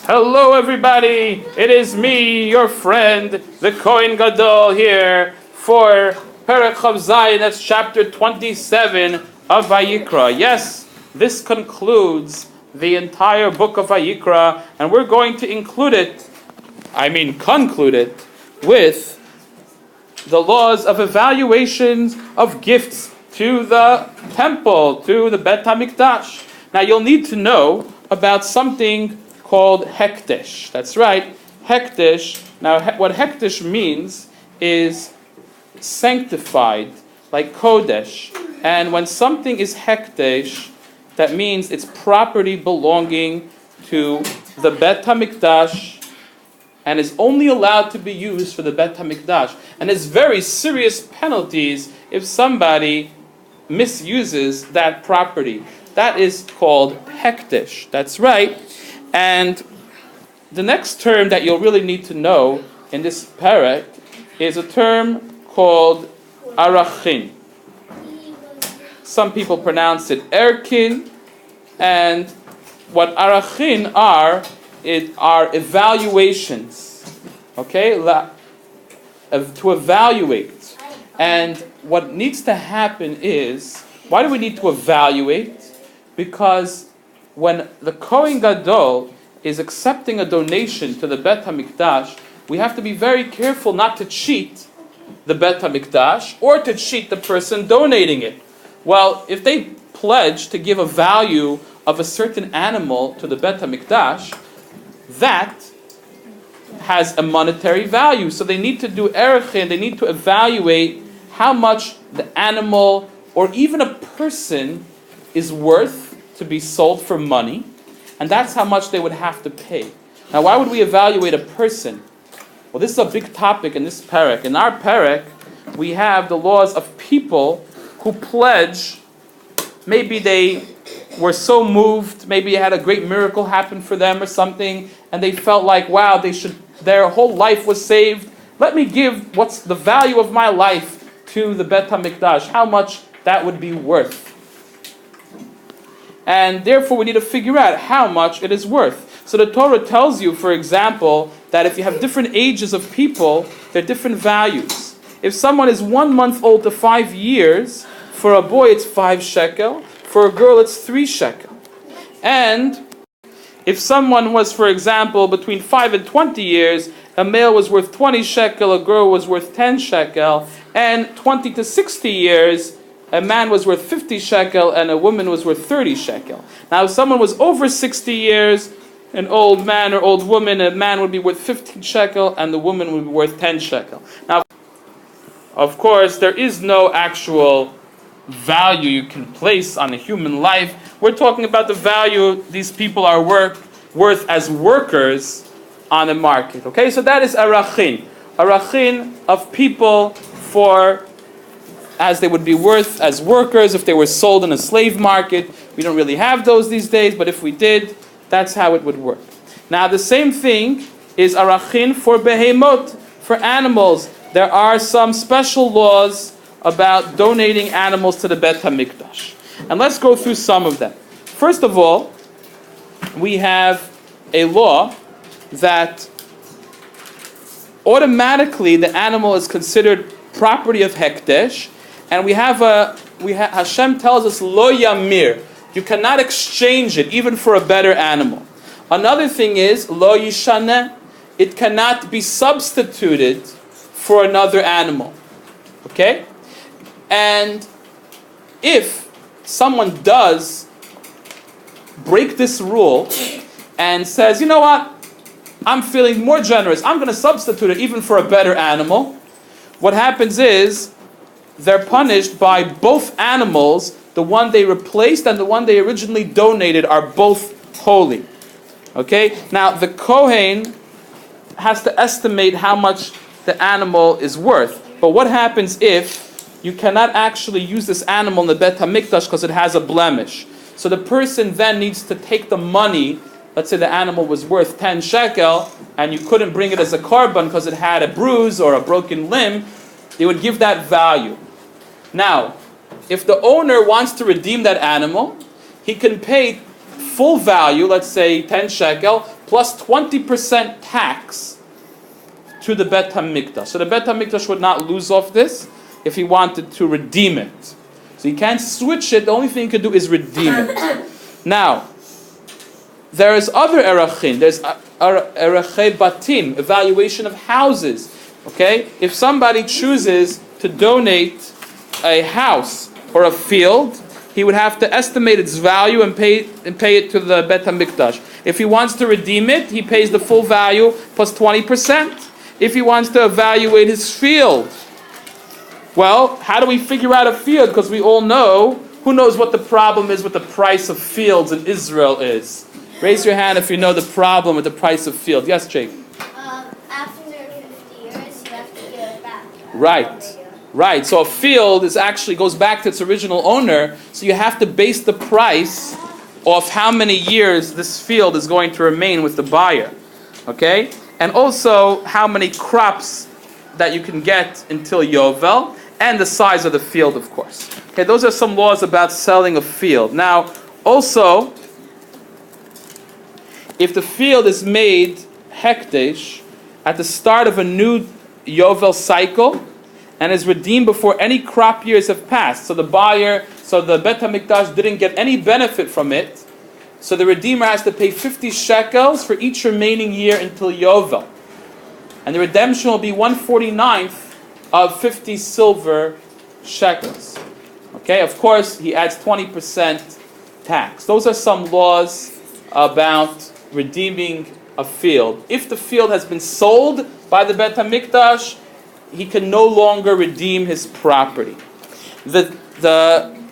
Hello everybody, it is me, your friend, the Kohen Gadol here for Perek Chav Zayin, that's chapter 27 of Vayikra. Yes, this concludes the entire book of Vayikra, and we're going to conclude it with the laws of evaluations of gifts to the temple, to the Bet HaMikdash. Now you'll need to know about something called hekdesh. That's right, hekdesh. Now what hekdesh means is sanctified, like kodesh. And when something is hekdesh, that means it's property belonging to the Bet HaMikdash and is only allowed to be used for the Bet HaMikdash. And there's very serious penalties if somebody misuses that property. That is called hekdesh. That's right. And the next term that you'll really need to know in this perek is a term called arachin. Some people pronounce it erkin, and what arachin are evaluations. Okay? To evaluate. And what needs to happen is, why do we need to evaluate? Because when the Kohen Gadol is accepting a donation to the Bet HaMikdash, we have to be very careful not to cheat the Bet HaMikdash or to cheat the person donating it. Well, if they pledge to give a value of a certain animal to the Bet HaMikdash, that has a monetary value. So they need to do erechin, they need to evaluate how much the animal or even a person is worth to be sold for money, and that's how much they would have to pay. Now, why would we evaluate a person? Well, this is a big topic in this perek. In our perek, we have the laws of people who pledge. Maybe they were so moved, maybe had a great miracle happen for them or something, and they felt like, wow, their whole life was saved. Let me give what's the value of my life to the Bet HaMikdash, how much that would be worth. And therefore we need to figure out how much it is worth. So the Torah tells you, for example, that if you have different ages of people, there are different values. If someone is 1 month old to 5 years, for a boy it's 5 shekel, for a girl it's 3 shekel. And if someone was, for example, between 5 and 20 years, a male was worth 20 shekel, a girl was worth 10 shekel, and 20 to 60 years, a man was worth 50 shekel and a woman was worth 30 shekel. Now if someone was over 60 years, an old man or old woman, a man would be worth 15 shekel and the woman would be worth 10 shekel. Now, of course, there is no actual value you can place on a human life. We're talking about the value these people are worth as workers on the market. Okay, so that is arachin. Arachin of people as they would be worth as workers if they were sold in a slave market. We don't really have those these days, but if we did, that's how it would work. Now the same thing is arachin for behemot, for animals. There are some special laws about donating animals to the Bet HaMikdash. And let's go through some of them. First of all, we have a law that automatically the animal is considered property of hekdesh, and Hashem tells us lo yamir, you cannot exchange it even for a better animal. Another thing is lo yishaneh, it cannot be substituted for another animal. Okay? And if someone does break this rule and says, you know what, I'm feeling more generous, I'm going to substitute it even for a better animal, what happens is they're punished by both animals. The one they replaced and the one they originally donated are both holy. Okay? Now, the Kohen has to estimate how much the animal is worth. But what happens if you cannot actually use this animal in the Bet HaMikdash because it has a blemish? So the person then needs to take the money. Let's say the animal was worth 10 shekel, and you couldn't bring it as a korban because it had a bruise or a broken limb. They would give that value. Now, if the owner wants to redeem that animal, he can pay full value, let's say 10 shekel, plus 20% tax to the Bet HaMikdash. So the Bet HaMikdash would not lose off this if he wanted to redeem it. So he can't switch it, the only thing he could do is redeem it. Now, there is other erachin. There's erachei batim, evaluation of houses. Okay? If somebody chooses to donate a house or a field, he would have to estimate its value and pay it to the Bet HaMikdash. If he wants to redeem it, he pays the full value plus 20%. If he wants to evaluate his field, well, how do we figure out a field? Because we all know, who knows what the problem is with the price of fields in Israel is? Raise your hand if you know the problem with the price of field. Yes, Jake? After 50 years, you have to give it back. Right. Right. So a field goes back to its original owner, so you have to base the price off how many years this field is going to remain with the buyer. Okay? And also how many crops that you can get until Yovel, and the size of the field, of course. Okay, those are some laws about selling a field. Now, also, if the field is made hekdesh at the start of a new Yovel cycle and is redeemed before any crop years have passed, so the Bet HaMikdash didn't get any benefit from it, so the redeemer has to pay 50 shekels for each remaining year until Yovel. And the redemption will be 1/49th of 50 silver shekels. Okay, of course, he adds 20% tax. Those are some laws about redeeming a field. If the field has been sold by the Bet HaMikdash, he can no longer redeem his property. The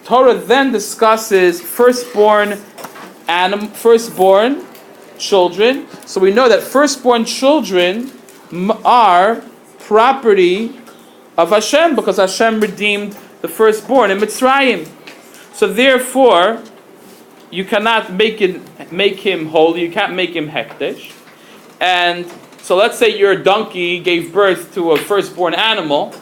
Torah then discusses firstborn children. So we know that firstborn children are property of Hashem because Hashem redeemed the firstborn in Mitzrayim. So therefore, you cannot make him holy. You can't make him hekdesh. And so let's say your donkey gave birth to a firstborn animal,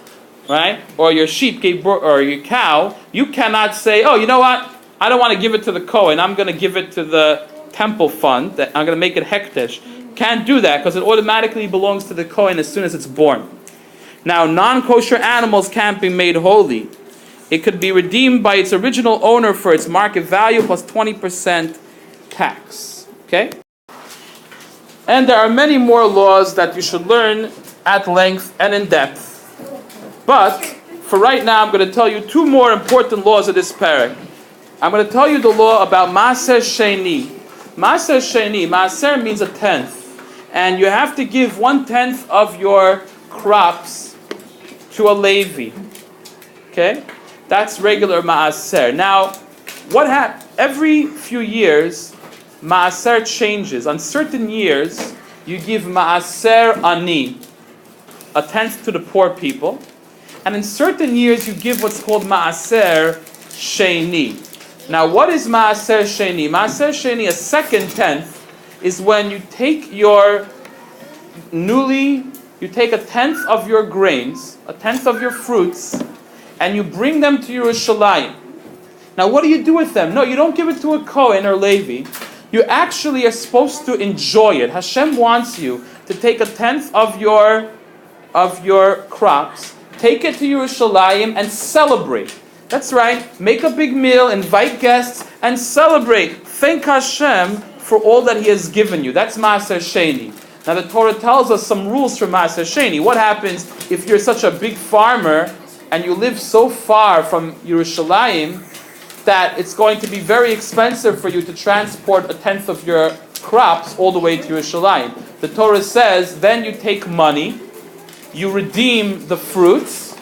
right? Or your sheep gave birth, or your cow. You cannot say, oh, you know what? I don't want to give it to the Kohen. I'm going to give it to the temple fund. That I'm going to make it hekdesh. Can't do that because it automatically belongs to the Kohen as soon as it's born. Now, non-kosher animals can't be made holy. It could be redeemed by its original owner for its market value plus 20% tax. Okay? And there are many more laws that you should learn at length and in depth. But for right now, I'm going to tell you two more important laws of this parak. I'm going to tell you the law about Maaser Sheni. Maaser Sheni, Maaser means a tenth. And you have to give 1/10 of your crops to a Levi. Okay? That's regular Maaser. Now, every few years, Maaser changes. On certain years, you give Maaser Ani, a tenth to the poor people. And in certain years, you give what's called Maaser Sheni. Now, what is Maaser Sheni? Maaser Sheni, a second tenth, is when you take you take a tenth of your grains, a tenth of your fruits, and you bring them to Yerushalayim. Now, what do you do with them? No, you don't give it to a Kohen or Levi. You actually are supposed to enjoy it. Hashem wants you to take a tenth of your crops, take it to Yerushalayim, and celebrate. That's right. Make a big meal, invite guests, and celebrate. Thank Hashem for all that He has given you. That's Maaser Sheni. Now the Torah tells us some rules for Maaser Sheni. What happens if you're such a big farmer and you live so far from Yerushalayim that it's going to be very expensive for you to transport a tenth of your crops all the way to Yerushalayim? The Torah says, then you take money, you redeem the fruits,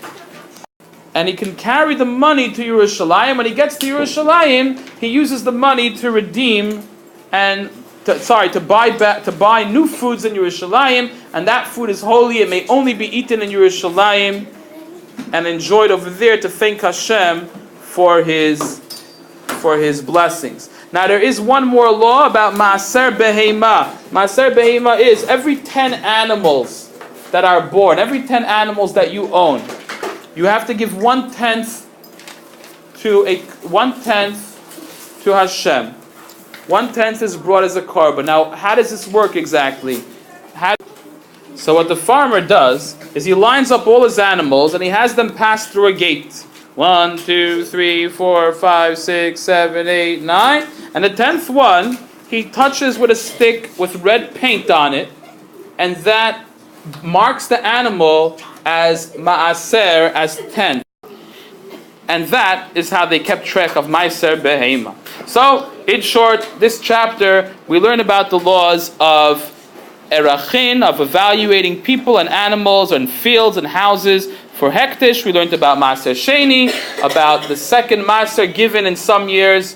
and he can carry the money to Yerushalayim. When he gets to Yerushalayim, he uses the money to redeem and to buy new foods in Yerushalayim, and that food is holy. It may only be eaten in Yerushalayim and enjoyed over there to thank Hashem for his blessings. Now there is one more law about Maaser Behema. Maaser Behema is every 10 animals that are born, every 10 animals that you own, you have to give 1/10 to Hashem. 1/10 is brought as a korban. Now, how does this work exactly? So what the farmer does is he lines up all his animals and he has them pass through a gate. 1, 2, 3, 4, 5, 6, 7, 8, 9. And the 10th one, he touches with a stick with red paint on it, and that marks the animal as ma'aser, as 10. And that is how they kept track of Ma'aser Behema. So, in short, this chapter, we learn about the laws of erachin, of evaluating people and animals and fields and houses for hektish. We learned about Maaser Sheni, about the second Maaser given in some years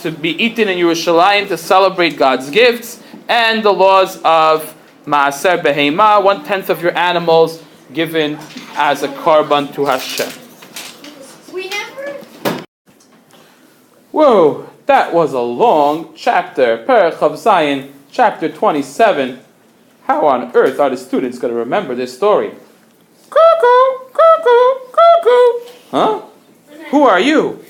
to be eaten in Yerushalayim to celebrate God's gifts, and the laws of Maaser Behema, 1/10 of your animals given as a korban to Hashem. Whoa, that was a long chapter. Perek Chav Zayin, chapter 27. How on earth are the students going to remember this story? Cuckoo, cuckoo, cuckoo. Huh? Who are you?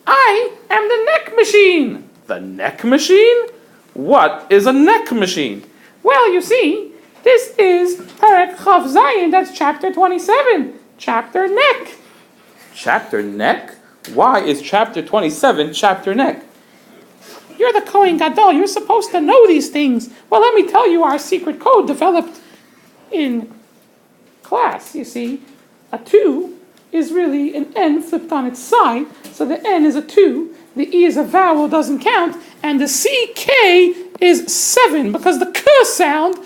I am the NeCK machine. The NeCK machine? What is a NeCK machine? Well, you see, this is Perek Chav Zayin, that's chapter 27. Chapter NeCK. Chapter NeCK? Why is chapter 27 chapter NeCK? You're the Kohen Gadol. You're supposed to know these things. Well, let me tell you our secret code developed in class. You see, a 2 is really an N flipped on its side. So the N is a 2, the E is a vowel, doesn't count, and the CK is 7 because the K sound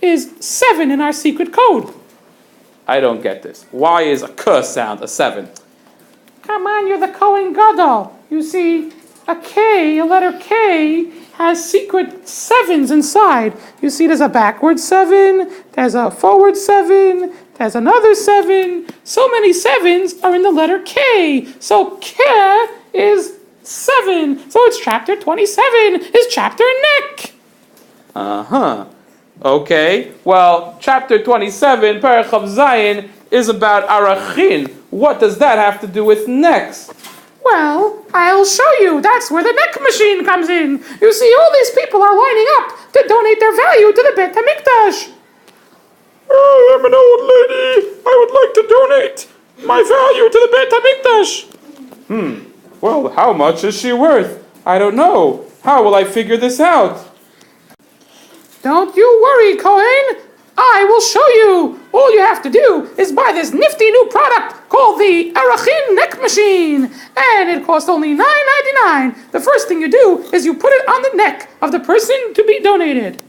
is 7 in our secret code. I don't get this. Why is a K sound a 7? Come on, you're the Kohen Gadol. You see, a K, a letter K, has secret 7s inside. You see, there's a backward 7, there's a forward 7, there's another 7. So many 7s are in the letter K. So K is 7. So it's chapter 27 is chapter NeCK. Uh-huh. Okay. Well, chapter 27, Perek Chav Zayin, is about arachin. What does that have to do with NeCKs? Well, I'll show you. That's where the NeCK machine comes in. You see, all these people are lining up to donate their value to the Beit HaMikdash. Oh, I'm an old lady. I would like to donate my value to the Beit HaMikdash. Well, how much is she worth? I don't know. How will I figure this out? Don't you worry, Cohen. I will show you. All you have to do is buy this nifty new product called the Arachin NeCK machine. And it costs only $9.99. The first thing you do is you put it on the neck of the person to be donated.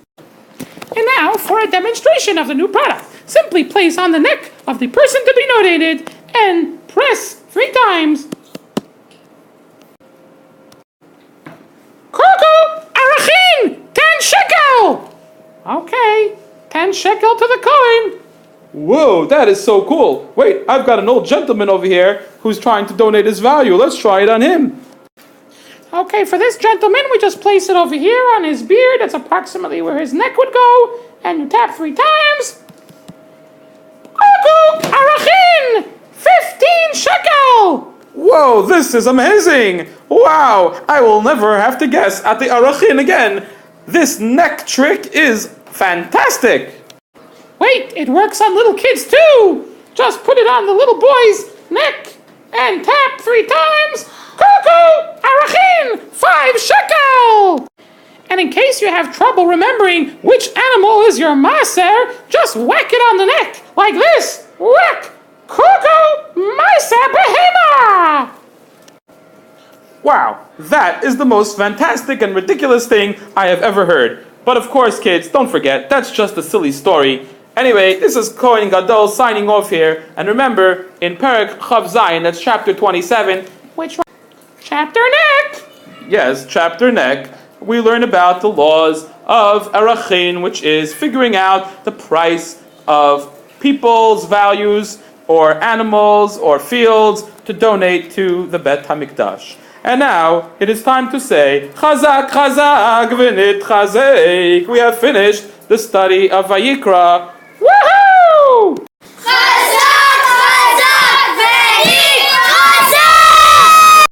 And now for a demonstration of the new product. Simply place on the neck of the person to be donated and press 3 times. Cuckoo! Arachin! 10 shekel! Okay. 10 shekel to the Kohen. Whoa, that is so cool. Wait, I've got an old gentleman over here who's trying to donate his value. Let's try it on him. Okay, for this gentleman, we just place it over here on his beard. That's approximately where his neck would go. And you tap 3 times. Cuckoo! Arachin! 15 shekel! Whoa, this is amazing. Wow, I will never have to guess at the Arachin again. This neck trick is fantastic! Wait, it works on little kids too! Just put it on the little boy's neck and tap 3 times. Cuckoo! Arachin! 5 shekel! And in case you have trouble remembering which animal is your maaser, just whack it on the neck like this. Whack! Cuckoo! Maaser behema! Wow, that is the most fantastic and ridiculous thing I have ever heard. But of course, kids, don't forget, that's just a silly story. Anyway, this is Kohen Gadol signing off here. And remember, in Perek Chav Zayin, that's chapter 27. Which one? Chapter NeCK! Yes, chapter NeCK. We learn about the laws of Arachin, which is figuring out the price of people's values, or animals, or fields, to donate to the Beit HaMikdash. And now, it is time to say, Chazak, Chazak, v'nit chazek. We have finished the study of Vayikra.